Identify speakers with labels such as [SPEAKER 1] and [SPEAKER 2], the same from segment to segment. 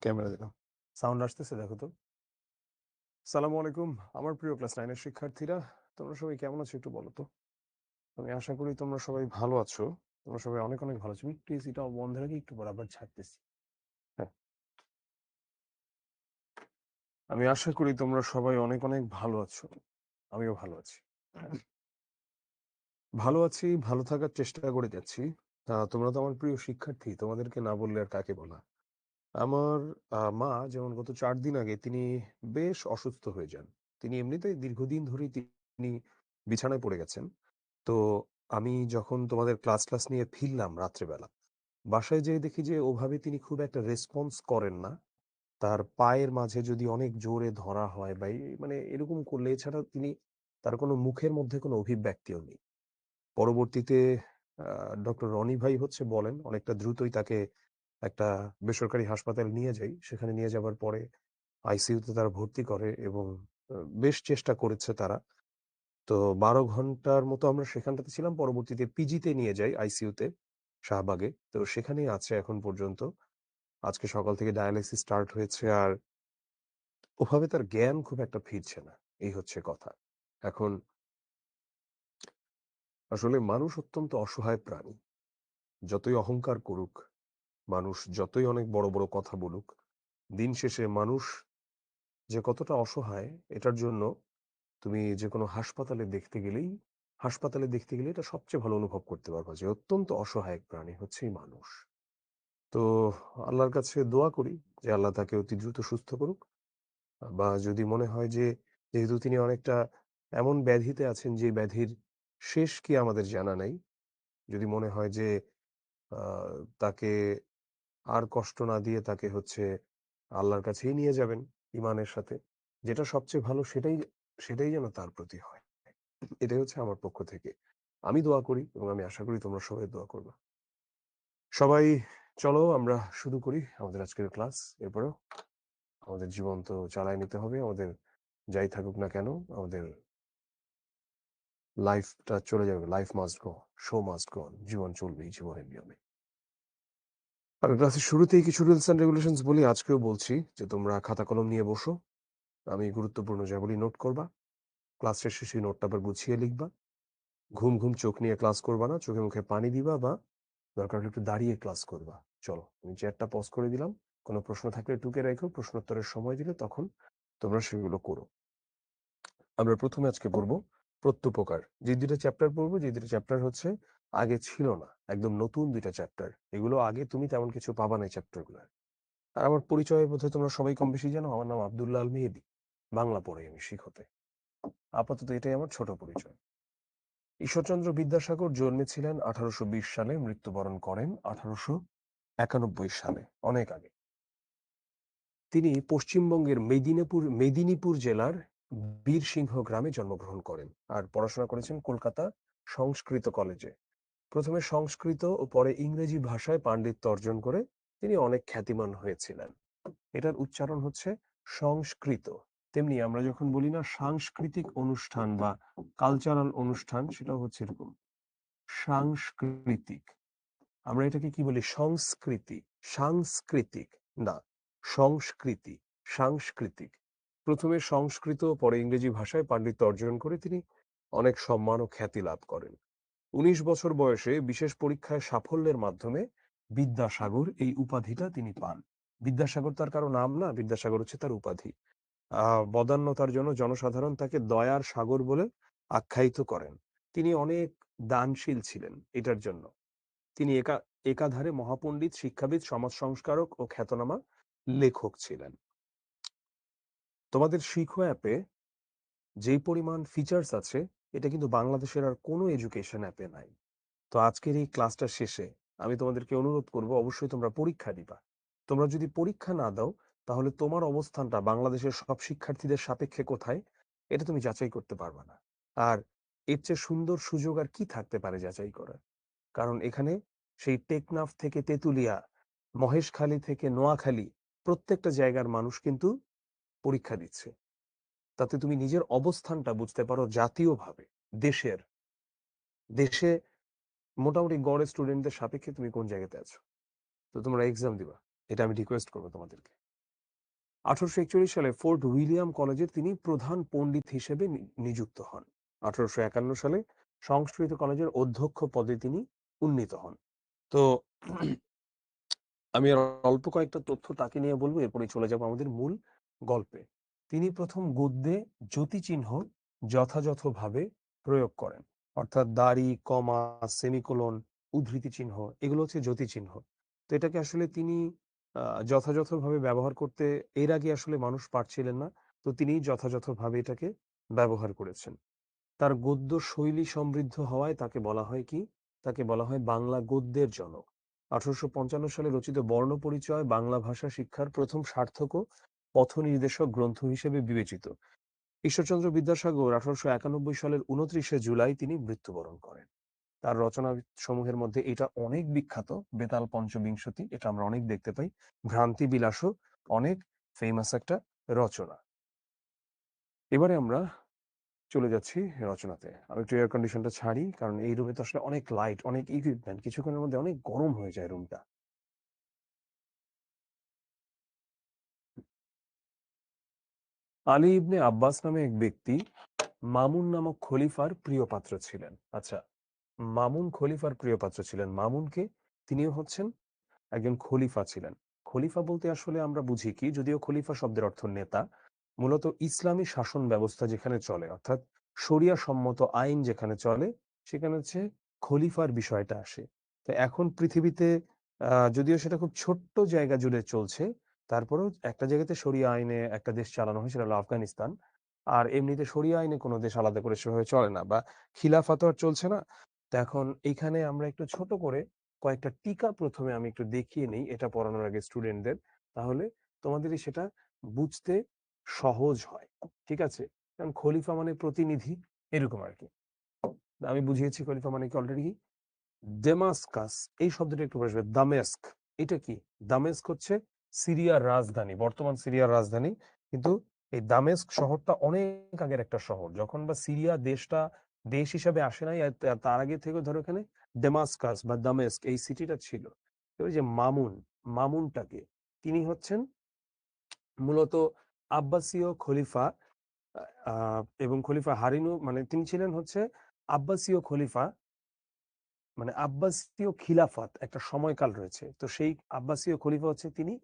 [SPEAKER 1] Camera দিলাম। Sound আসতেছে দেখো তো। সালামু আলাইকুম আমার প্রিয় ক্লাস 9 এর শিক্ষার্থীরা। তোমরা সবাই কেমন আছো একটু বলো তো? আমি আশা করি তোমরা সবাই ভালো আছো। তোমরা সবাই অনেক, অনেক ভালো আছো। আমি একটু এসিটা বন্ধ রেখে একটু পর আবার ছাড়তেছি। হ্যাঁ, আমি আশা করি তোমরা সবাই অনেক, অনেক ভালো আছো। আমিও ভালো আছি। ভালো আছি, ভালো থাকার চেষ্টা করে যাচ্ছি। তোমরা তো আমার প্রিয় শিক্ষার্থী। তোমাদেরকে না বললে আর কাকে বলা? আমার মা যেমন গত ৪ দিন আগে তিনি বেশ অসুস্থ হয়ে যান। তিনি এমনিতেই দীর্ঘদিন ধরেই তিনি বিছানায় পড়ে গেছেন। তো আমি যখন তোমাদের ক্লাস নিয়ে ফিরলাম রাত্রেবেলা, বাসায় যেয়ে দেখি যে ওভাবে তিনি খুব একটা রেসপন্স করেন না। তার পায়ের মাঝে যদি অনেক জোরে ধরা হয় বা মানে এরকম করলে এছাড়া তার কোনো মুখের মধ্যে কোনো অভিব্যক্তিও নেই। পরবর্তীতে ডক্টর রনি ভাই বলেন অনেকটা দ্রুতই তাকে একটা বেসরকারি হাসপাতালে নিয়ে যাই। সেখানে নিয়ে যাবার পরে আইসিইউতে তারা ভর্তি করে এবং বেশ চেষ্টা করেছে তারা। তো ১২ ঘন্টার মতো আমরা সেখানটাতে ছিলাম। পরবর্তীতে পিজিতে নিয়ে যাই আইসিইউতে, শাহবাগে। তো সেখানেই আছে এখন পর্যন্ত। আজকে সকাল থেকে ডায়ালাইসিস স্টার্ট হয়েছে। আর ওভাবে তার জ্ঞান খুব একটা ফিরছে না। এই হচ্ছে কথা। এখন আসলে মানুষ অত্যন্ত অসহায় প্রাণী। যতই অহংকার করুক, মানুষ যতই অনেক বড়, বড় কথা বলুক, দিন শেষে মানুষ যে কতটা অসহায় এটার জন্য তুমি যেকোনো হাসপাতালে দেখতে গেলেই এটা সবচেয়ে ভালো অনুভব করতে পারবা যে অত্যন্ত অসহায় এক প্রাণী হচ্ছে এই মানুষ। তো আল্লাহর কাছে দোয়া করি যে আল্লাহ তাকে অতি দ্রুত সুস্থ করুক। বা যদি মনে হয় যে যেহেতু তিনি অনেকটা এমন ব্যাধিতে আছেন যে ব্যাধির শেষ কি আমাদের জানা নাই। যদি মনে হয় যে আ তাকে আর কষ্ট না দিয়ে তাকে আল্লাহর কাছেই নিয়ে যাবেন ঈমানের সাথে। যেটা সবচেয়ে ভালো সেটাই যেন তার প্রতি হয়। এটাই হচ্ছে আমার পক্ষ থেকে। আমি দোয়া করি এবং আমি আশা করি তোমরা সবাই দোয়া করবা। সবাই চলো আমরা শুরু করি আমাদের আজকের ক্লাস। এরপরেও আমাদের জীবন তো চালায় নিতে হবে। আমাদের যাই থাকুক না কেন, আমাদের লাইফটা চলে যাবে। Life must go, show must go on. জীবন চলবেই জীবনের নিয়মে। আমি ক্লাসের শুরুতেই কিছু রুলস অ্যান্ড রেগুলেশনস বলি, আজকেও বলছি যে তোমরা খাতা কলম নিয়ে বসো। আমি গুরুত্বপূর্ণ যা বলি নোট করবা। ক্লাস শেষে সেই নোটটা আবার গুছিয়ে লিখবা। ঘুম চোখ নিয়ে ক্লাস করবা না। চোখে মুখে পানি দিবা বা দরকার হলে একটু দাঁড়িয়ে ক্লাস করবা। চলো, আমি চ্যাটটা পজ করে দিলাম। কোনো প্রশ্ন থাকলে টুকে রেখো। প্রশ্নোত্তরের সময় দিলে তখন তোমরা সেগুলো করো। আমরা প্রথমে আজকে পড়বো প্রত্যুপকার। যে ২ টা চ্যাপ্টার পড়বো, যে ২ টা চ্যাপ্টার আগে ছিল না। একদম নতুন ২ টা চ্যাপ্টার। এগুলো আগে তুমি তেমন কিছু পাবা না এই চ্যাপ্টারগুলো। আর আমার পরিচয় বোধহয় তোমরা সবাই কম বেশি জানো। আমার নাম আব্দুল্লাহ আল মেহেদী। বাংলা পড়াই আমি শিক্ষতে। আপাতত এটাই আমার ছোট পরিচয়। ঈশ্বরচন্দ্র বিদ্যাসাগর জন্মেছিলেন ১৮২০ সালে, মৃত্যুবরণ করেন ১৮৯১ সালে, অনেক আগে। তিনি পশ্চিমবঙ্গের মেদিনীপুর জেলার বীরসিংহ গ্রামে জন্মগ্রহণ করেন আর পড়াশোনা করেছেন কলকাতা সংস্কৃত কলেজে। প্রথমে সংস্কৃত ও পরে ইংরেজি ভাষায় পাণ্ডিত্য অর্জন করে তিনি অনেক খ্যাতিমান হয়েছিলেন। এটার উচ্চারণ হচ্ছে সংস্কৃত। তেমনি আমরা যখন বলি না সাংস্কৃতিক অনুষ্ঠান বা কালচারাল অনুষ্ঠান, সেটাও হচ্ছে এরকম সাংস্কৃতিক। আমরা এটাকে কি বলি? সংস্কৃতি, সাংস্কৃতিক না, সংস্কৃতি, সাংস্কৃতিক। প্রথমে সংস্কৃত পরে ইংরেজি ভাষায় পাণ্ডিত্য অর্জন করে তিনি অনেক সম্মান ও খ্যাতি লাভ করেন। ১৯ বছর বয়সে বিশেষ পরীক্ষায় সাফল্যের মাধ্যমে বিদ্যাসাগর এই উপাধিটা তিনি পান। বিদ্যাসাগর তার কারো নাম না, বিদ্যাসাগর হচ্ছে তার উপাধি। বদান্যতার জন্য জনসাধারণ তাকে দয়ার সাগর বলে আখ্যায়িত করেন। তিনি অনেক দানশীল ছিলেন এটার জন্য। তিনি একাধারে মহাপণ্ডিত, শিক্ষাবিদ, সমাজ সংস্কারক ও খ্যাতনামা লেখক ছিলেন। তোমাদের শিখো অ্যাপে যেই পরিমাণ ফিচার্স আছে এটা কিন্তু বাংলাদেশের আর কোনো এডুকেশন অ্যাপে নাই। তো আজকের এই ক্লাসটা শেষে আমি তোমাদেরকে অনুরোধ করব অবশ্যই তোমরা পরীক্ষা দিবা। তোমরা যদি পরীক্ষা না দাও তাহলে তোমার অবস্থানটা বাংলাদেশের সব শিক্ষার্থীদের সাপেক্ষে কোথায় এটা তুমি যাচাই করতে পারবা না। আর এর চেয়ে সুন্দর সুযোগ আর কি থাকতে পারে যাচাই করার? কারণ এখানে সেই টেকনাফ থেকে তেতুলিয়া, মহেশখালী থেকে নোয়াখালী প্রত্যেকটা জায়গার মানুষ কিন্তু পরীক্ষা দিচ্ছে। তাতে তুমি নিজের অবস্থানটা বুঝতে পারো জাতীয়ভাবে। দেশের দেশে মোটামুটি গড়ে স্টুডেন্টদের সাপেক্ষে তুমি কোন জায়গাতে আছো। তো তোমরা এক্সাম দিবা। এটা আমি রিকোয়েস্ট করবো তোমাদেরকে। 1841 সালে ফোর্ট উইলিয়াম কলেজের তিনি প্রধান পণ্ডিত হিসেবে নিযুক্ত হন। 1851 সালে সংস্কৃত কলেজের অধ্যক্ষ পদে তিনি উন্নীত হন। তো আমি আর অল্প কয়েকটা তথ্য তাকে নিয়ে বলবো, এরপরে চলে যাব আমাদের মূল গল্পে। তিনি প্রথম গদ্যে জ্যোতিচিহ্ন যথাযথভাবে প্রয়োগ করেন, অর্থাৎ দাড়ি, কমা, সেমিকোলন, উদ্ধৃতি চিহ্ন, এগুলো হচ্ছে জ্যোতিচিহ্ন। তো এটাকে আসলে তিনি যথাযথভাবে ব্যবহার করতে এর আগে আসলে মানুষ পারছিলেন না, তো তিনি যথাযথভাবে এটাকে ব্যবহার করেছেন। তার গদ্য শৈলী সমৃদ্ধ হওয়ায় তাকে বলা হয় কি, তাকে বলা হয় বাংলা গদ্যের জনক। 1855 সালে রচিত বর্ণপরিচয় বাংলা ভাষা শিক্ষার প্রথম সার্থক ও পথনির্দেশক গ্রন্থ হিসেবে বিবেচিত। ঈশ্বরচন্দ্র বিদ্যাসাগর 1891 সালের 29শে জুলাই তিনি মৃত্যুবরণ করেন। তার রচনা সমূহের মধ্যে এটা অনেক বিখ্যাত, বেতাল পঞ্চবিংশতি, এটা আমরা অনেক দেখতে পাই। ভ্রান্তি বিলাসও অনেক ফেমাস একটা রচনা। এবারে আমরা চলে যাচ্ছি রচনাতে। আমি একটু এয়ার কন্ডিশনটা ছাড়ি, কারণ এই রুমে তো আসলে অনেক লাইট, অনেক ইকুইপমেন্ট, কিছুক্ষণের মধ্যে অনেক গরম হয়ে যায় রুমটা। আলী ইবনে আব্বাস নামে এক ব্যক্তি মামুন নামক খলিফার প্রিয় পাত্র ছিলেন। আচ্ছা, মামুন খলিফার প্রিয় পাত্র ছিলেন। মামুনকে, তিনিও হচ্ছেন একজন খলিফা ছিলেন। খলিফা বলতে আসলে আমরা বুঝি কি, যদিও খলিফা শব্দের অর্থ নেতা, মূলত ইসলামী শাসন ব্যবস্থা যেখানে চলে, অর্থাৎ শরিয়া সম্মত আইন যেখানে চলে, সেখানে হচ্ছে খলিফার বিষয়টা আসে। তো এখন পৃথিবীতে যদিও সেটা খুব ছোট্ট জায়গা জুড়ে চলছে, তারপরেও একটা জায়গাতে শরিয়া আইনে একটা দেশ চালানো হয়, সেটা হলো আফগানিস্তান। আর এমনিতে শরিয়া আইনে কোনো দেশ আলাদা করে সেভাবে চলে না, বা খিলাফত আর চলছে না। তো এখন এইখানে আমরা একটু ছোট করে কয়েকটা টিকা প্রথমে আমি একটু দেখিয়ে নিই, এটা পড়ানোর আগে স্টুডেন্টদের, তাহলে তোমাদেরই সেটা বুঝতে সহজ হয়। ঠিক আছে? কারণ খলিফা মানে প্রতিনিধি, এরকম আর কি। আমি বুঝিয়েছি খলিফা মানে কি অলরেডি। ডেমাস্কাস, এই শব্দটা একটু বসবে। দামেস্ক, এটা কি? দামেস্ক হচ্ছে সিরিয়ার রাজধানী, বর্তমান সিরিয়ার রাজধানী। কিন্তু এই দামেস্ক শহরটা অনেক আগের একটা শহর, যখন বা সিরিয়া দেশটা দেশ হিসাবে আসে নাই, তার আগে থেকে ধরো এখানে ডেমাস্কাস বা দামেস্ক এই সিটিটা ছিল। ওই যে মামুন, মামুনটাকে, তিনি হচ্ছেন মূলত আব্বাসীয় খলিফা, এবং খলিফা হারিনু, মানে তিনি ছিলেন হচ্ছে আব্বাসীয় খলিফা, মানে আব্বাসীয় খিলাফত একটা সময়কাল রয়েছে, তো সেই আব্বাসীয় খলিফা হচ্ছে তিনি।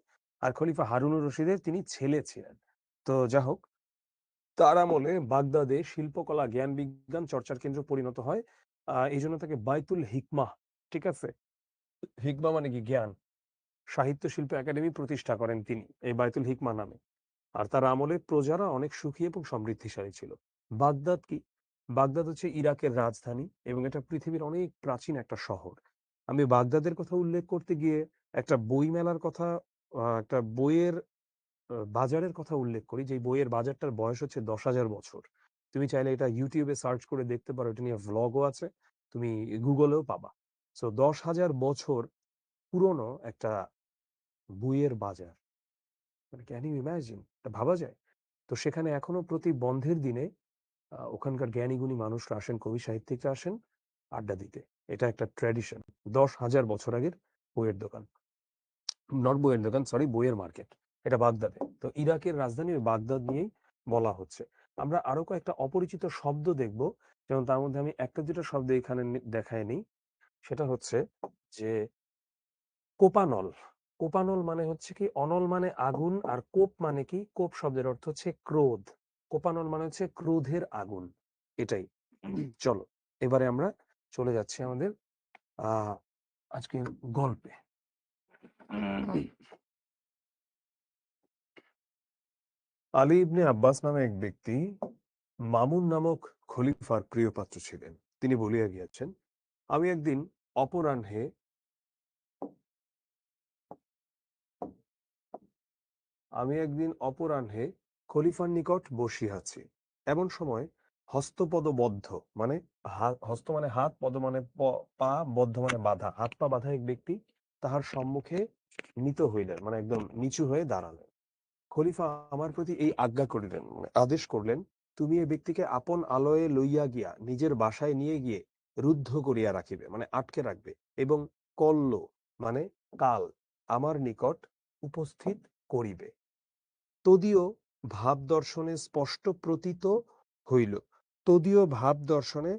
[SPEAKER 1] আর খলিফা হারুনুর রশিদের তিনি ছেলে ছিলেন। তো যা হোক, তার আমলে বাগদাদে শিল্পকলা, জ্ঞান বিজ্ঞান চর্চার কেন্দ্র পরিণত হয়। এই জন্য তাকে বাইতুল হিকমাহ, ঠিক আছে, হিকমা মানে কি জ্ঞান, সাহিত্য শিল্প একাডেমি প্রতিষ্ঠা করেন তিনি এই বাইতুল হিকমা নামে। আর তার আমলে প্রজারা অনেক সুখী এবং সমৃদ্ধিশালী ছিল। বাগদাদ কি? বাগদাদ হচ্ছে ইরাকের রাজধানী এবং এটা পৃথিবীর অনেক প্রাচীন একটা শহর। আমি বাগদাদের কথা উল্লেখ করতে গিয়ে একটা বই মেলার কথা, একটা বইয়ের বাজারের কথা উল্লেখ করি, যে বইয়ের বাজারটার বয়স হচ্ছে 10,000 বছর। তুমি চাইলে এটা ইউটিউবে সার্চ করে দেখতে পারো, এটা নিয়ে ভ্লগও আছে, তুমি গুগলেও পাবা। সো 10,000 বছর পুরনো একটা বইয়ের বাজার, মানে ক্যান ইউ ইমাজিন, এটা ভাবা যায়? তো সেখানে এখনো প্রতি বন্ধের দিনে ওখানকার জ্ঞানী গুণী মানুষরা আসেন, কবি সাহিত্যিকরা আসেন আড্ডা দিতে। এটা একটা ট্র্যাডিশন। 10,000 বছর আগের বইয়ের দোকান, নট বইয়ের দোকান, সরি, বইয়ের মার্কেট। এটা বাগদাদে। তো ইরাকের রাজধানী ওই বাগদাদ নিয়েই বলা হচ্ছে। আমরা আরো কয়েকটা অপরিচিত শব্দ দেখব, যেমন তার মধ্যে আমি একটা দুটো শব্দ এখানে দেখায় নিই। সেটা হচ্ছে যে কোপানল। কোপানল মানে হচ্ছে কি, অনল মানে আগুন, আর কোপ মানে কি, কোপ শব্দের অর্থ হচ্ছে ক্রোধ। কোপানল মানে হচ্ছে ক্রোধের আগুন, এটাই। চলো, এবারে আমরা চলে যাচ্ছি আমাদের আজকের গল্পে। আলী ইবনে আব্বাস নামে এক ব্যক্তি মামুন নামক খলিফার প্রিয় পাত্র ছিলেন। তিনি বলিয়া গিয়াছেন, আমি একদিন অপরাহ্নে খলিফার নিকট বসিয়াছি। এমন সময় হস্তপদবদ্ধ, মানে হস্ত মানে হাত, পদ মানে পা, বদ্ধ মানে বাধা, হাত পা বাধা এক ব্যক্তি তাহার সম্মুখে নীত হইলেন, মানে একদম নিচু হয়ে দাঁড়ালেন। খলিফা আমার প্রতি এই আজ্ঞা করিলেন, মানে আদেশ করলেন, তুমি এই ব্যক্তিকে আপন আলয়ে লইয়া গিয়া নিজের বাসায় নিয়ে গিয়ে রুদ্ধ করিয়া রাখিবে, মানে আটকে রাখবে, এবং কল্ল মানে কাল আমার নিকট উপস্থিত করিবে। তদীয় ভাব দর্শনে স্পষ্ট প্রতীত হইল। তদীয় ভাব দর্শনে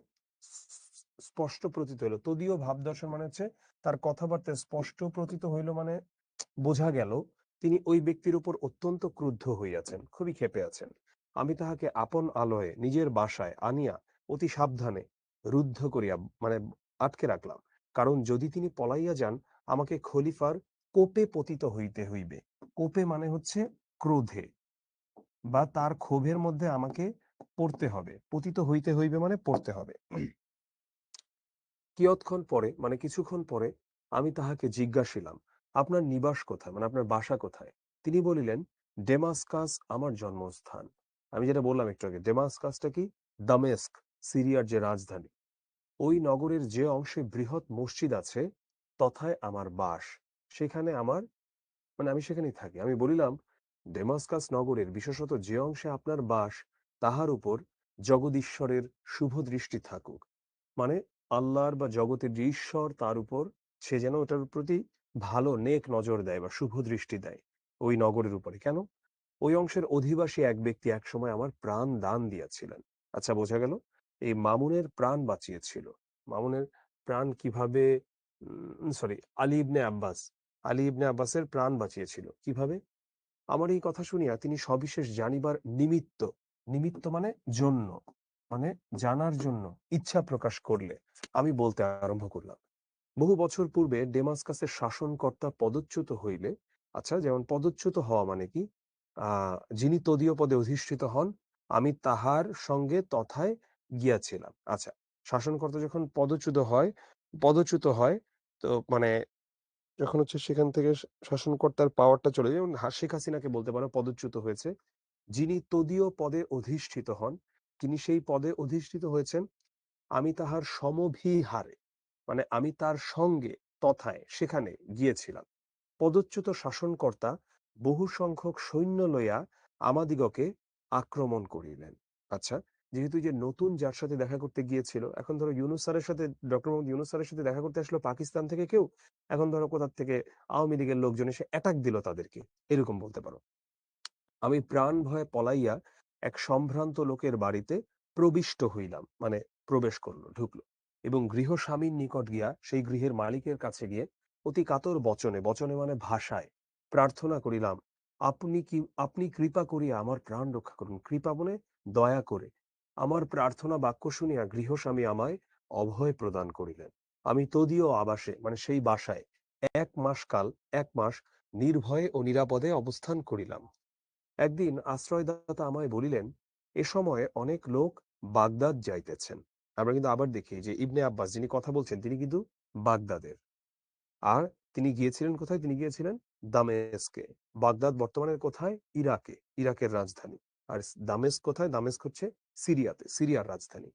[SPEAKER 1] স্পষ্ট প্রতীত হইল। তদীয় ভাব দর্শন মানে হচ্ছে তার কথাবার্তায় স্পষ্ট প্রতীত হইল, মানে বোঝা গেল তিনি ওই ব্যক্তির উপর অত্যন্ত ক্রুদ্ধ হইয়াছেন, খুবই ক্ষেপে আছেন। আমি তাহাকে আপন আলয়ে নিজের বাসায় আনিয়া অতি সাবধানে রুদ্ধ করিয়া, মানে আটকে রাখলাম। কারণ যদি তিনি পলাইয়া যান, আমাকে খলিফার কোপে পতিত হইতে হইবে। কোপে মানে হচ্ছে ক্রোধে, বা তার ক্ষোভের মধ্যে আমাকে পড়তে হবে। পতিত হইতে হইবে মানে পড়তে হবে। কিয়ৎক্ষণ পরে, মানে কিছুক্ষণ পরে, আমি তাহাকে জিজ্ঞাসিলাম, আপনার নিবাস কোথায়, মানে আপনার বাসা কোথায়? তিনি বলিলেন, ডেমাস্কাস আমার জন্মস্থান। আমি যেটা বললাম একটু আগে, ডেমাস্কাসটা কি? দামেস্ক, সিরিয়ার যে রাজধানী। ওই নগরের যে অংশে বৃহৎ মসজিদ আছে, তথায় আমার বাস। সেখানে আমার, মানে আমি সেখানেই থাকি। আমি বলিলাম, ডেমাস্কাস নগরের বিশেষত যে অংশে আপনার বাস, তাহার উপর জগদীশ্বরের শুভ দৃষ্টি থাকুক। মানে আল্লাহর বা জগতের যে ঈশ্বর, তার উপর সে যেন ওটার প্রতি ভালো নেক নজর দেয় বা শুভ দৃষ্টি দেয় ওই নগরের উপরে। কেন? ওই অংশের অধিবাসী এক ব্যক্তি একসময় আমার প্রাণ দান দিয়েছিলেন। আচ্ছা, বোঝা গেল এই মামুনের প্রাণ বাঁচিয়েছিল। মামুনের প্রাণ কিভাবে? সরি, আলী ইবনে আব্বাস, আলী ইবনে আব্বাসের প্রাণ বাঁচিয়েছিল কিভাবে? আমার এই কথা শুনিয়া তিনি সবিশেষ জানিবার নিমিত্ত, নিমিত্ত মানে জন্য, মানে জানার জন্য ইচ্ছা প্রকাশ করলে আমি বলতে আরম্ভ করলাম। বহু বছর পূর্বে ডেমাস্কাসের শাসনকর্তা পদচ্যুত হইলে, আচ্ছা, যেমন পদচ্যুত হওয়া মানে কি? যিনি তদীয় পদে অধিষ্ঠিত হন, আমি তাহার সঙ্গে তথায় গিয়াছিলাম। আচ্ছা, শাসনকর্তা যখন পদচ্যুত হয়, তো মানে যখন হচ্ছে সেখান থেকে শাসনকর্তার পাওয়ারটা চলে যায়, যেমন শেখ হাসিনাকে বলতে পারো পদচ্যুত হয়েছে। যিনি তদীয় পদে অধিষ্ঠিত হন, তিনি সেই পদে অধিষ্ঠিত হয়েছেন, আমি তাহার সমভিহারে, মানে আমি তার সঙ্গে তথায় সেখানে গিয়েছিলাম। পদচ্যুত শাসনকর্তা বহু সংখ্যক সৈন্য লইয়া আমাদিগকে আক্রমণ করিলেন। আচ্ছা, যেহেতু যে নতুন যার সাথে দেখা করতে গিয়েছিল, এখন ধরো ইউনূস স্যারের সাথে, ডক্টর মোহাম্মদ ইউনূস স্যারের সাথে দেখা করতে আসলো পাকিস্তান থেকে কেউ, এখন ধরো কোথা থেকে আওয়ামী লীগের লোকজন এসে অ্যাটাক দিল তাদেরকে, এরকম বলতে পারো। আমি প্রাণ ভয়ে পলাইয়া এক সম্ভ্রান্ত লোকের বাড়িতে প্রবিষ্ট হইলাম, মানে প্রবেশ করলো, ঢুকলো, এবং গৃহস্বামীর নিকট গিয়া সেই গৃহের মালিকের কাছে গিয়ে অতি কাতর বচনে, বচনে মানে ভাষায়, প্রার্থনা করিলাম, আপনি কৃপা করিয়া আমার প্রাণ রক্ষা করুন। কৃপা বলে দয়া করে। আমার প্রার্থনা বাক্য শুনিয়া গৃহস্বামী আমায় অভয় প্রদান করিলেন। আমি তদীয় আবাসে, মানে সেই বাসায় 1 মাস নির্ভয়ে ও নিরাপদে অবস্থান করিলাম। একদিন আশ্রয়দাতা আমায় বলিলেন, এ সময়ে অনেক লোক বাগদাদ যাইতেছেন। আমরা কিন্তু আবার দেখি যে ইবনে আব্বাস যিনি কথা বলছেন, তিনি কিন্তু বাগদাদের। আর তিনি গিয়েছিলেন কোথায়? তিনি গিয়েছিলেন দামেস্কে। বাগদাদ বর্তমানের কোথায়? ইরাকে, ইরাকের রাজধানী। আর দামেস্ক কোথায়? দামেস্ক হচ্ছে সিরিয়াতে, সিরিয়ার রাজধানী।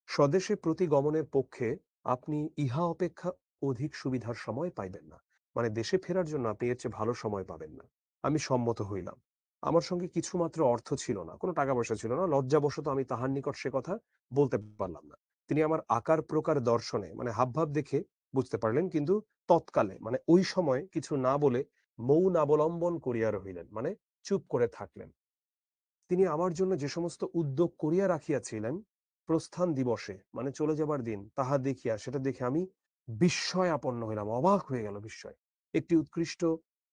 [SPEAKER 1] স্বদেশে প্রতিগমনের পক্ষে আপনি ইহা অপেক্ষা অধিক সুবিধার সময় পাইবেন না। মানে দেশে ফেরার জন্য আপনি এর চেয়ে ভালো সময় পাবেন না। আমি সম্মত হইলাম। আমার সঙ্গে কিছুমাত্র অর্থ ছিল না, কোনো টাকা পয়সা ছিল না। লজ্জাবশত আমি তাহার নিকট সে কথা বলতে পারলাম না। তিনি আমার আকার প্রকার দর্শনে, মানে হাবভাব দেখে বুঝতে পারলেন, কিন্তু তৎকালে, মানে ওই সময় কিছু না বলে মৌন অবলম্বন করিয়া রহিলেন, মানে চুপ করে থাকলেন। তিনি আমার জন্য যে সমস্ত উদ্যোগ করিয়া রাখিয়াছিলেন প্রস্থান দিবসে, মানে চলে যাবার দিন, তাহা দেখিয়া, সেটা দেখে আমি বিস্ময়াপন্ন হইলাম, অবাক হয়ে গেল বিস্ময়। একটি উৎকৃষ্ট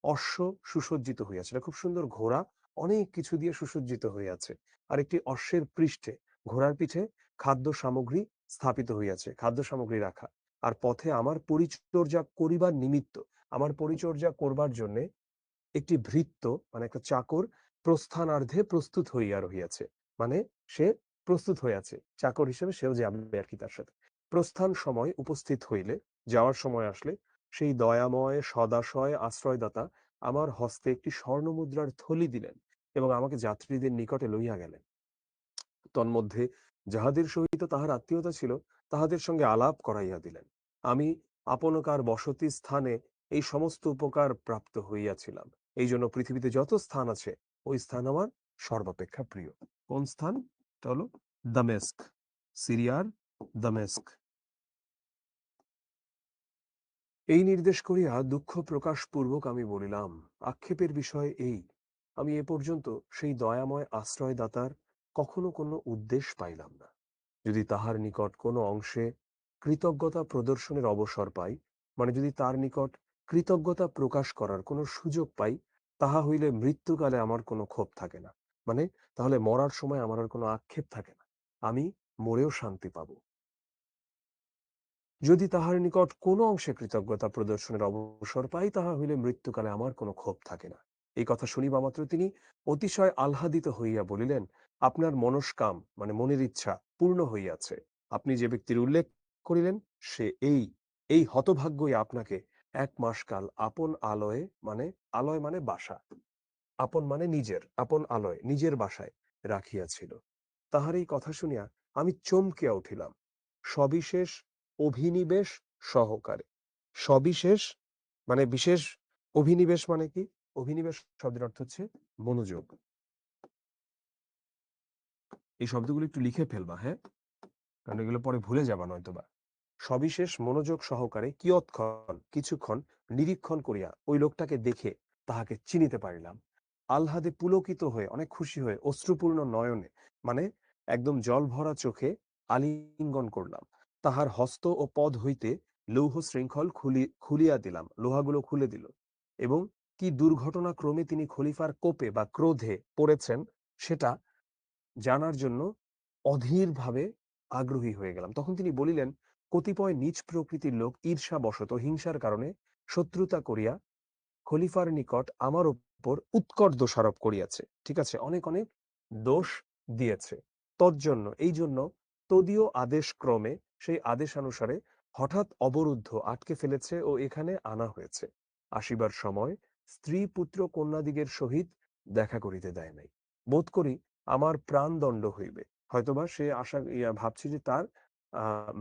[SPEAKER 1] অশ্ব সুসজ্জিত হইয়াছে, এটা খুব সুন্দর ঘোড়া, অনেক কিছু দিয়ে সুসজ্জিত হইয়াছে। আর একটি অশ্বের পৃষ্ঠে, ঘোড়ার পিঠে খাদ্য সামগ্রী স্থাপিত হইয়াছে, খাদ্য সামগ্রী রাখা। আর পথে আমার পরিচর্যা করিবার নিমিত্ত, আমার পরিচর্যা করবার জন্য একটি ভৃত্য, মানে একটা চাকর প্রস্থানার্ধে প্রস্তুত হইয়া রহিয়াছে। মানে সে প্রস্তুত হইয়াছে, চাকর হিসেবে সেও যাবে আর কি তার সাথে। প্রস্থান সময় উপস্থিত হইলে, যাওয়ার সময় আসলে, সেই দয়াময় সদাশয় আশ্রয়দাতা আমার হস্তে একটি স্বর্ণমুদ্রার থলি দিলেন এবং আমাকে যাত্রীদের নিকটে লইয়া গেলেন। তন্মধ্যে যাহাদের সহিত তাহার আত্মীয়তা ছিল, তাহাদের সঙ্গে আলাপ করাইয়া দিলেন। আমি আপনকার বসতি স্থানে এই সমস্ত উপকার প্রাপ্ত হইয়াছিলাম। এই জন্য পৃথিবীতে যত স্থান আছে, ওই স্থান আমার সর্বাপেক্ষা প্রিয়। কোন স্থান? এটা হলো দামেস্ক, সিরিয়ার দামেস্ক। এই নির্দেশ করিয়া দুঃখ প্রকাশ পূর্বক আমি বলিলাম, আক্ষেপের বিষয় এই, আমি এ পর্যন্ত সেই দয়াময় আশ্রয়দাতার কখনো কোনো উদ্দেশ্য পাইলাম না। যদি তাহার নিকট কোনো অংশে কৃতজ্ঞতা প্রদর্শনের অবসর পাই, মানে যদি তার নিকট কৃতজ্ঞতা প্রকাশ করার কোনো সুযোগ পাই, তাহা হইলে মৃত্যুকালে আমার কোনো ক্ষোভ থাকে না। মানে তাহলে মরার সময় আমার আর কোনো আক্ষেপ থাকে না। আমি মরেও শান্তি পাব। যদি তাহার নিকট কোনো অংশে কৃতজ্ঞতা প্রদর্শনের অবসর পাই, তাহা হইলে মৃত্যুকালে আমার কোনো ক্ষোভ থাকে না। এই কথা শুনিবা মাত্র তিনি অতিশয় আহ্লাদিত হইয়া বলিলেন, আপনার মনস্কাম মানে মনের ইচ্ছা পূর্ণ হইয়াছে। আপনি যে ব্যক্তির উল্লেখ করিলেন সে এই হতভাগ্যই আপনাকে ১ মাস কাল আপন আলয়ে, মানে আলয় মানে বাসা, আপন মানে নিজের, আপন আলয় নিজের বাসায় রাখিয়াছিল। তাহার এই কথা শুনিয়া আমি চমকিয়া উঠিলাম, সবিশেষ অভিনিবেশ সহকারে। সবিশেষ মানে বিশেষ, অভিনিবেশ মানে কি? অভিনিবেশ শব্দের অর্থ হচ্ছে মনোযোগ। এই শব্দগুলো একটু লিখে ফেলবা, হ্যাঁ? কারণ এগুলো পরে ভুলে যাবা নয়তোবা। সবিশেষ মনোযোগ সহকারে কিয়ৎক্ষণ কিছুক্ষণ নিরীক্ষণ করিয়া ওই লোকটাকে দেখে তাহাকে চিনিতে পারিলাম। আহ্লাদে পুলকিত হয়ে, অনেক খুশি হয়ে, অশ্রুপূর্ণ নয়নে, মানে একদম জল ভরা চোখে আলিঙ্গন করলাম। তাহার হস্ত ও পদ হইতে লৌহ শৃঙ্খল খুলিয়া দিলাম, লোহাগুলো খুলে দিল। এবং কি দুর্ঘটনা ক্রমে তিনি খলিফার কোপে বা ক্রোধে পড়েছেন সেটা জানার জন্য অধীরভাবে আগ্রহী হয়ে গেলাম। তখন তিনি বলিলেন, কতিপয় নীচ প্রকৃতির লোক ঈর্ষাবশত হিংসার কারণে শত্রুতা করিয়া খলিফার নিকট আমার উপর উৎকট দোষারোপ করিয়াছে। ঠিক আছে? অনেক অনেক দোষ দিয়েছে। তজ্জন্য, এই জন্য তদীয় আদেশ ক্রমে, সেই আদেশানুসারে হঠাৎ অবরুদ্ধ আটকে ফেলেছে ও এখানে আনা হয়েছে। আসিবার সময় স্ত্রী পুত্র কন্যাদিগের সহিত দেখা করিতে দেয় নাই। বোধ করি আমার প্রাণদণ্ড হইবে। হয়তোবা সে ভাবছে যে তার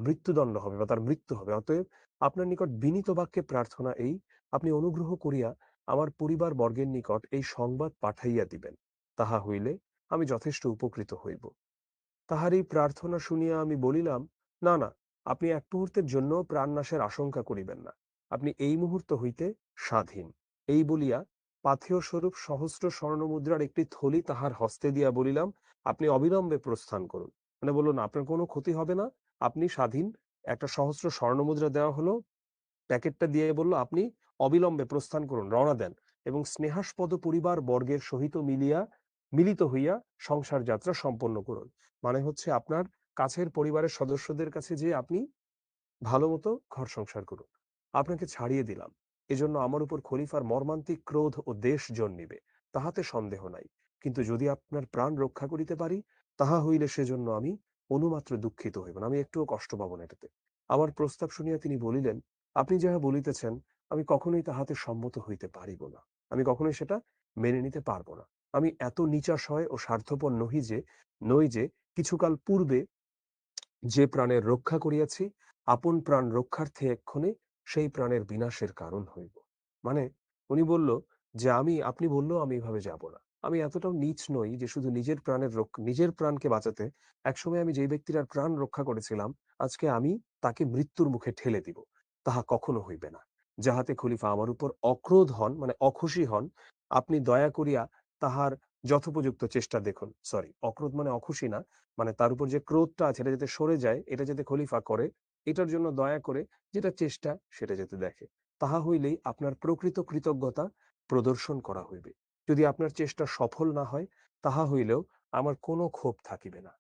[SPEAKER 1] মৃত্যুদণ্ড হবে বা তার মৃত্যু হবে। অতএব আপনার নিকট বিনীত বাক্যে প্রার্থনা এই, আপনি অনুগ্রহ করিয়া আমার পরিবার বর্গের নিকট এই সংবাদ পাঠাইয়া দিবেন। তাহা হইলে আমি যথেষ্ট উপকৃত হইব। তাহার এই প্রার্থনা শুনিয়া আমি বলিলাম, না না, আপনি এক মুহূর্তের জন্য প্রাণনাশের আশঙ্কা করিবেন না। আপনি এই মুহূর্ত হইতে স্বাধীন। এই বলিয়া পাথেয় স্বরূপ সহস্র স্বর্ণমুদ্রার একটি থলি তাহার হস্তে দিয়া বলিলাম, আপনি অবিলম্বে প্রস্থান করুন। মানে বলল না, আপনার কোনো ক্ষতি হবে না, আপনি স্বাধীন। একটা সহস্র স্বর্ণমুদ্রা দেওয়া হলো, প্যাকেটটা দিয়ে বলল, আপনি অবিলম্বে প্রস্থান করুন, রওনা দেন এবং স্নেহাস্পদ পরিবার বর্গের সহিত মিলিত হইয়া সংসার যাত্রা সম্পন্ন করুন। মানে হচ্ছে আপনার কাছের পরিবারের সদস্যদের কাছে যে আপনি ভালো মতো ঘর সংসার করুন। আপনাকে ছাড়িয়ে দিলাম। এজন্য আমার উপর খলিফার মর্মান্তিক ক্রোধ ও দেশ জন্মিবে, তাহাতে সন্দেহ নাই। কিন্তু যদি আপনার প্রাণ রক্ষা করিতে পারি, তাহা হইলে সেজন্য আমি অনুমাত্র দুঃখিত হইব না, আমি একটুও কষ্ট পাব না এটাতে। আমার প্রস্তাব শুনিয়া তিনি বলিলেন, আপনি যাহা বলিতেছেন আমি কখনোই তাহাতে সম্মত হইতে পারিব না। আমি কখনোই সেটা মেনে নিতে পারব না। আমি এত নিচাশয় ও স্বার্থপর নই যে কিছুকাল পূর্বে যে প্রাণের রক্ষা করিয়াছি, আপন প্রাণ রক্ষার্থে এক্ষণে সেই প্রাণের বিনাশের কারণ হইব। মানে উনি বলল যে আপনি বললেও আমি এভাবে যাব না। আমি এতটাও নীচ নই যে শুধু নিজের প্রাণকে বাঁচাতে একসময় আমি যেই ব্যক্তির আর প্রাণ রক্ষা করেছিলাম, আজকে আমি তাকে মৃত্যুর মুখে ঠেলে দিব। তাহা কখনো হইবে না। যাহাতে খলিফা আমার উপর অক্রোধ হন, মানে অখুশি হন, আপনি দয়া করিয়া তাহার যথোপযুক্ত চেষ্টা দেখুন। সরি, অক্রোধ মানে অখুশি না, মানে তার উপর যে ক্রোধটা আছে এটা যাতে সরে যায়, এটা যাতে খলিফা করে, এটার জন্য দয়া করে যেটা চেষ্টা সেটা যাতে দেখে। তাহা হইলেই আপনার প্রকৃত কৃতজ্ঞতা প্রদর্শন করা হইবে। যদি আপনার চেষ্টা সফল না হয়, তাহা হইলেও আমার কোনো ক্ষোভ থাকিবে না।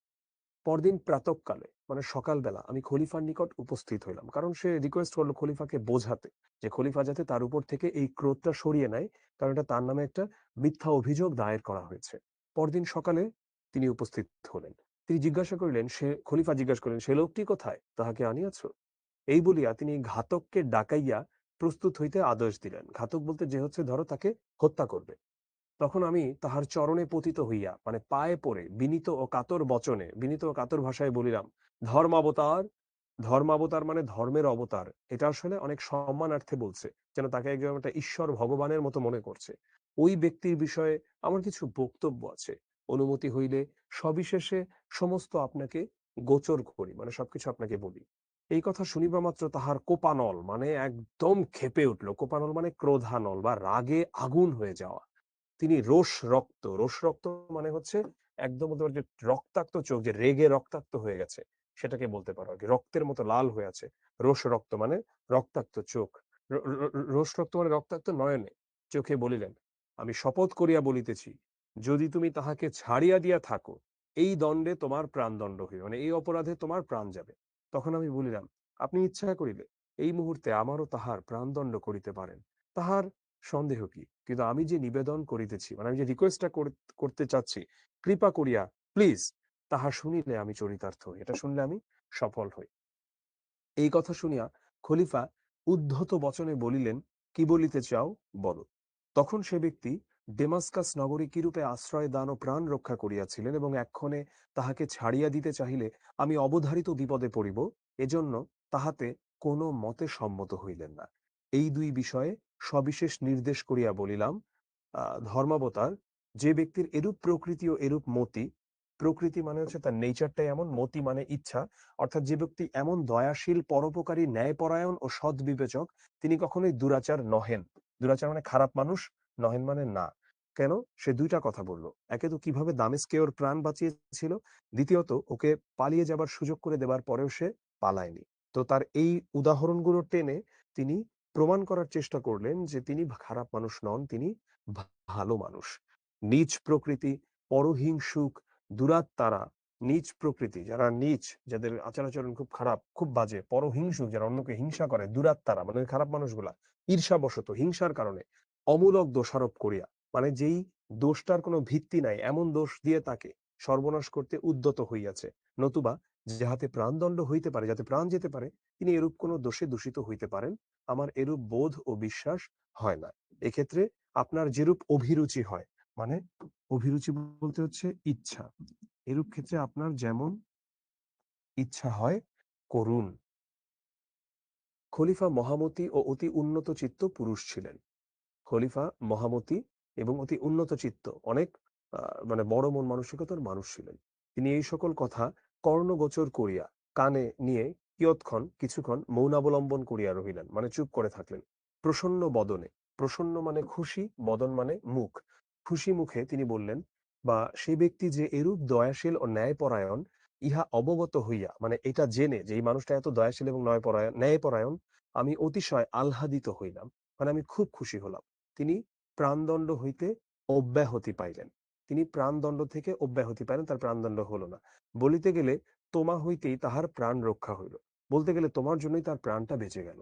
[SPEAKER 1] পরদিন প্রাতঃকালে, মানে সকালবেলা, আমি খলিফার নিকট উপস্থিত হইলাম, কারণ সে রিকোয়েস্ট করলো খলিফাকে বোঝাতে যে খলিফা যাতে তার উপর থেকে এই ক্রোধটা সরিয়ে নেয়, কারণ এটা তার নামে একটা মিথ্যা অভিযোগ দায়ের করা হয়েছে। পরদিন সকালে তিনি উপস্থিত হলেন। খলিফা জিজ্ঞাসা করিলেন, সে লোকটি কোথায়, তাহাকে আনিয়াছ? এই বলিয়া তিনি ঘাতককে ডাকাইয়া প্রস্তুত হইতে আদেশ দিলেন। ঘাতক বলতে যে হচ্ছে ধরো তাকে হত্যা করবে। তখন আমি তাহার চরণে পতিত হইয়া, মানে পায়ে পড়ে বিনীত ও কাতর ভাষায় বলিলাম, ধর্মাবতার। ধর্মাবতার মানে ধর্মের অবতার, এটা আসলে অনেক সম্মানার্থে বলছে, যেন তাকে একজন একটা ঈশ্বর ভগবানের মতো মনে করছে। ওই ব্যক্তির বিষয়ে আমার কিছু বক্তব্য আছে। অনুমতি হইলে সবিশেষে সমস্ত আপনাকে গোচর করি, মানে সবকিছু আপনাকে বলি। এই কথা শুনিবা মাত্র তাহার কোপানল মানে একদম ক্ষেপে উঠল। কোপানল মানে ক্রোধানল বা রাগে আগুন হয়ে যাওয়া। তিনি রোষ রক্ত মানে হচ্ছে একদম ওদের যে রক্তাক্ত চোখ, যে রেগে রক্তাক্ত হয়ে গেছে, সেটাকে বলতে পারো আর কি। রক্তের মতো লাল হয়ে আছে। রোষ রক্ত মানে রক্তাক্ত চোখ। রোষ রক্ত মানে রক্তাক্ত নয়নে চোখে বলিলেন, আমি শপথ করিয়া বলিতেছি, যদি তুমি তাহাকে ছাড়িয়া দিয়া থাকো, এই দণ্ডে তোমার প্রাণদণ্ড হইবে, মানে এই অপরাধে তোমার প্রাণ যাবে। তখন আমি বলিলাম, আপনি ইচ্ছা করিলে এই মুহূর্তে আমারও তাহার প্রাণদণ্ড করিতে পারেন, তাহার সন্দেহ কি? কিন্তু আমি যে নিবেদন করিতেছি, মানে আমি যে রিকোয়েস্টটা করতে চাচ্ছি, কৃপা করিয়া প্লিজ তাহা শুনিলে আমি চরিতার্থ হই, এটা শুনলে আমি সফল হই। এই কথা শুনিয়া খলিফা উদ্ধত বচনে বলিলেন, কি বলিতে চাও বলো। তখন সে ব্যক্তি ডেমাস্কাস নগরী কিরূপে আশ্রয় দান ও প্রাণ রক্ষা করিয়াছিলেন এবং এক্ষণে তাহাকে ছাড়িয়া দিতে চাহিলে আমি অবধারিত বিপদে পড়িব, এজন্য তাহাতে কোনো মতে সম্মত হইলেন না। এই দুই বিষয়ে সবিশেষ নির্দেশ করিয়া বলিলাম, ধর্মাবতার, যে ব্যক্তির এরূপ প্রকৃতি ও এরূপ মতি, প্রকৃতি মানে হচ্ছে তার নেচারটাই এমন, মতি মানে ইচ্ছা, অর্থাৎ যে ব্যক্তি এমন দয়াশীল, পরোপকারী, ন্যায়পরায়ণ ও সৎ বিবেচক, তিনি কখনোই দুরাচার নহেন। দুরাচার মানে খারাপ মানুষ, নহেন মানে না। কেন? সে দুইটা কথা বলল। একে তো কিভাবে দামেস্কে ওর প্রাণ বাঁচিয়েছিল, দ্বিতীয়ত ওকে পালিয়ে যাবার সুযোগ করে দেবার পরেও সে পালায়নি। তো তার এই উদাহরণগুলো টেনে তিনি প্রমাণ করার চেষ্টা করলেন যে তিনি খারাপ মানুষ নন, তিনি ভালো মানুষ। নীচ প্রকৃতি, পরহিংসুক, দুরাত্মারা, নীচ প্রকৃতি, যারা নীচ, যাদের আচার আচরণ খুব খারাপ, খুব বাজে, পরহিংসুক, যারা অন্যকে হিংসা করে, দুরাত্মারা মানে খারাপ মানুষগুলা ঈর্ষাবশত, হিংসার কারণে অমূলক দোষারোপ করিয়া, মানে যেই দোষটার কোনো ভিত্তি নাই এমন দোষ দিয়ে তাকে সর্বনাশ করতে উদ্যত হইয়াছে, নতুবা যাহাতে প্রাণদণ্ড হইতে পারে, যাতে প্রাণ যেতে পারে, তিনি এরূপ কোনো দোষে দূষিত হইতে পারেন, আমার এরূপ বোধ ও বিশ্বাস হয় না। এক্ষেত্রে আপনার যেরূপ অভিরুচি হয়, মানে অভিরুচি বলতে হচ্ছে ইচ্ছা, এরূপ ক্ষেত্রে আপনার যেমন ইচ্ছা হয় করুন। খলিফা মহামতি ও অতি উন্নত চিত্ত পুরুষ ছিলেন। খলিফা মহামতি এবং অতি উন্নত চিত্ত, অনেক মানে বড় মন মানসিকতার মানুষ ছিলেন। তিনি এই সকল কথা কর্ণগোচর করিয়া কানে নিয়ে কিছুক্ষণ মৌনাবলম্বন করিয়া রহিলেন, মানে চুপ করে থাকলেন। প্রসন্ন বদনে, প্রসন্ন মানে খুশি, বদন মানে মুখ, খুশি মুখে তিনি বললেন, বা সেই ব্যক্তি যে এরূপ দয়াশীল ও ন্যায়পরায়ণ, ইহা অবগত হইয়া, মানে এটা জেনে যে এই মানুষটা এত দয়াশীল এবং ন্যায়পরায়ণ, আমি অতিশয় আহ্লাদিত হইলাম, মানে আমি খুব খুশি হলাম। তিনি প্রাণদণ্ড হইতে অব্যাহতি পাইলেন। তিনি প্রাণদণ্ড থেকে অব্যাহতি পাইলেন, তার প্রাণদণ্ড হলো না। বলিতে গেলে তোমা হইতেই তাহার প্রাণ রক্ষা হইল, বলতে গেলে তোমার জন্যই তার প্রাণটা বেঁচে গেল।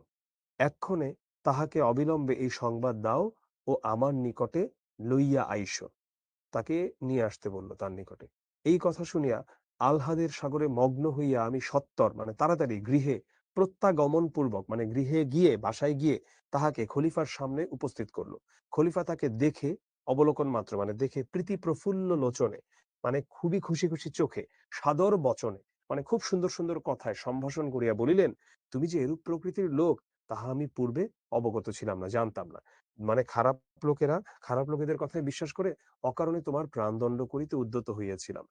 [SPEAKER 1] এক্ষণে তাহাকে অবিলম্বে এই সংবাদ দাও ও আমার নিকটে লইয়া আইস। তাকে নিয়ে আসতে বলল তার নিকটে। এই কথা শুনিয়া আহ্লাদের সাগরে মগ্ন হইয়া আমি সত্বর, মানে তাড়াতাড়ি গৃহে প্রত্যাগমন পূর্বক, মানে গৃহে গিয়ে, বাসায় গিয়ে তাহাকে খলিফার সামনে উপস্থিত করলো। খলিফা তাকে দেখে অবলোকন মাত্র, মানে দেখে প্রীতি প্রফুল্ল লোচনে, মানে খুবই খুশি খুশি চোখে, সাদর বচনে, মানে খুব সুন্দর সুন্দর কথায় সম্ভাষণ করিয়া বলিলেন, তুমি যে এরূপ প্রকৃতির লোক, তাহা আমি পূর্বে অবগত ছিলাম না, জানতাম না। মানে খারাপ লোকেদের কথায় বিশ্বাস করে অকারণে তোমার প্রাণদণ্ড করিতে উদ্যত হইয়াছিলাম।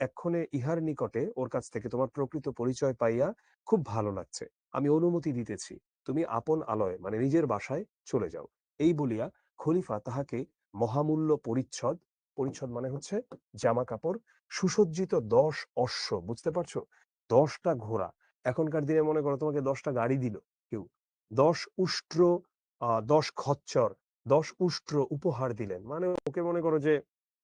[SPEAKER 1] এক্ষণে ইহার নিকটে ওর কাছ থেকে তোমার প্রকৃত পরিচয় পাইয়া খুব ভালো লাগছে। আমি অনুমতি দিতেছি, তুমি আপন আলয়ে, মানে নিজের বাসায় চলে যাও। এই বলিয়া খলিফা তাহাকে মহামূল্য পরিচ্ছদ, পরিচ্ছদ মানে হচ্ছে জামা কাপড়, সুসজ্জিত 10 অশ্ব, বুঝতে পারছো, 10টা ঘোড়া। এখনকার দিনে মনে করো তোমাকে 10টা গাড়ি দিল কেউ, 10 উষ্ট্র, 10 খচ্চর, 10 উষ্ট্র উপহার দিলেন, মানে ওকে মনে করো যে,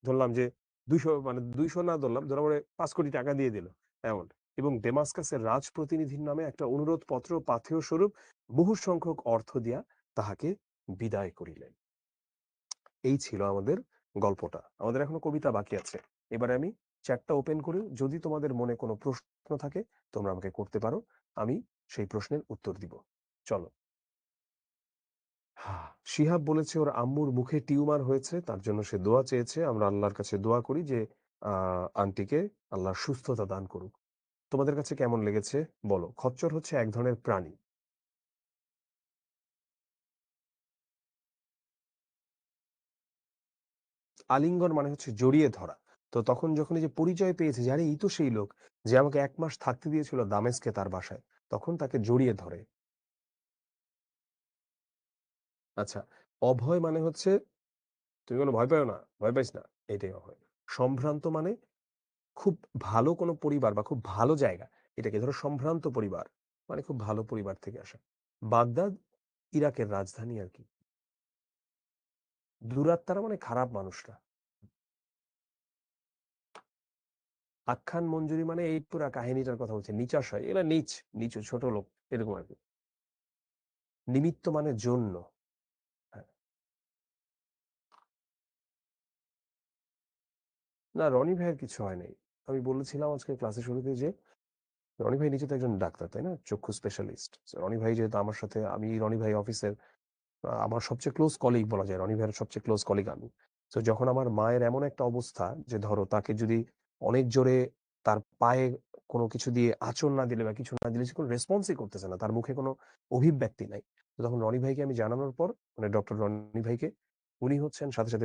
[SPEAKER 1] ধরলাম যে 200, মানে 200 না ধরলাম, ধরা মানে 5 কোটি টাকা দিয়ে দিল এমন। এবং ডেমাস্কাসের রাজ প্রতিনিধির নামে একটা অনুরোধ পত্র পাথেয় স্বরূপ বহু সংখ্যক অর্থ দিয়া তাহাকে বিদায় করিলেন। এই ছিল আমাদের গল্পটা। আমাদের এখনো কবিতা বাকি আছে। এবারে আমি চ্যাটটা ওপেন করি, যদি তোমাদের মনে কোনো প্রশ্ন থাকে তোমরা আমাকে করতে পারো, আমি সেই প্রশ্নের উত্তর দিব। চলো। শিহাব বলেছে ওর আম্মুর মুখে টিউমার হয়েছে, তার জন্য সে দোয়া চেয়েছে। আমরা আল্লাহর কাছে দোয়া করি যে আন্টিকে আল্লাহ সুস্থতা দান করুক। তোমাদের কাছে কেমন লেগেছে বলো। খচ্চর হচ্ছে এক ধরনের প্রাণী। আলিঙ্গন মানে হচ্ছে জড়িয়ে ধরা। তো তখন যখন এই যে পরিচয় পেয়েছে যে আরে এই তো সেই লোক যে আমাকে 1 মাস থাকতে দিয়েছিল দামেস্কে তার বাসায়, তখন তাকে জড়িয়ে ধরে। আচ্ছা, অভয় মানে হচ্ছে "তুমি কোনো ভয় পাইও না, ভয় পাইস না।" এটাই হয়। সম্ভ্রান্ত মানে খুব ভালো কোনো পরিবার বা খুব ভালো জায়গা। এটাকে ধরো সম্ভ্রান্ত পরিবার। মানে খুব ভালো পরিবার থেকে আসা। বাগদাদ ইরাকের রাজধানী আরকি। দুরাত্মারা মানে খারাপ মানুষরা। আখ্যান মঞ্জুরি মানে এই পুরা কাহিনীটার কথা বলছি। নিচাশয়। এরা নীচ, নিচু ছোট লোক এরকম আরকি। নিমিত্ত মানে জন্য। হ্যাঁ। না রনি ভাইয়ের কিছু হয় নাই। আমি বলেছিলাম আজকে ক্লাসের শুরুতে যে রনি ভাই নিজে তো একজন ডাক্তার, তাই না? চক্ষু স্পেশালিস্ট। সো রনি ভাই যেহেতু আমার সাথে আমি রনি ভাই অফিসের আমার সবচেয়ে ক্লোজ কলিগ বলা যায়। রনি ভাইয়ের সবচেয়ে ক্লোজ কলিগ আমি। সো যখন আমার মায়ের এমন একটা অবস্থা যে ধরো তাকে যদি অনেক জোরে তার পায়ে কোনো কিছু দিয়ে আঁচড় না দিলে বা কিছু না দিলে সে কোনো রেসপন্সই করতেছে না। তার মুখে কোনো অভিব্যক্তি নাই। তো তখন রনি ভাইকে আমি জানানোর পর মানে ডক্টর রনি ভাইকে উনি হচ্ছেন সাথে, সাথে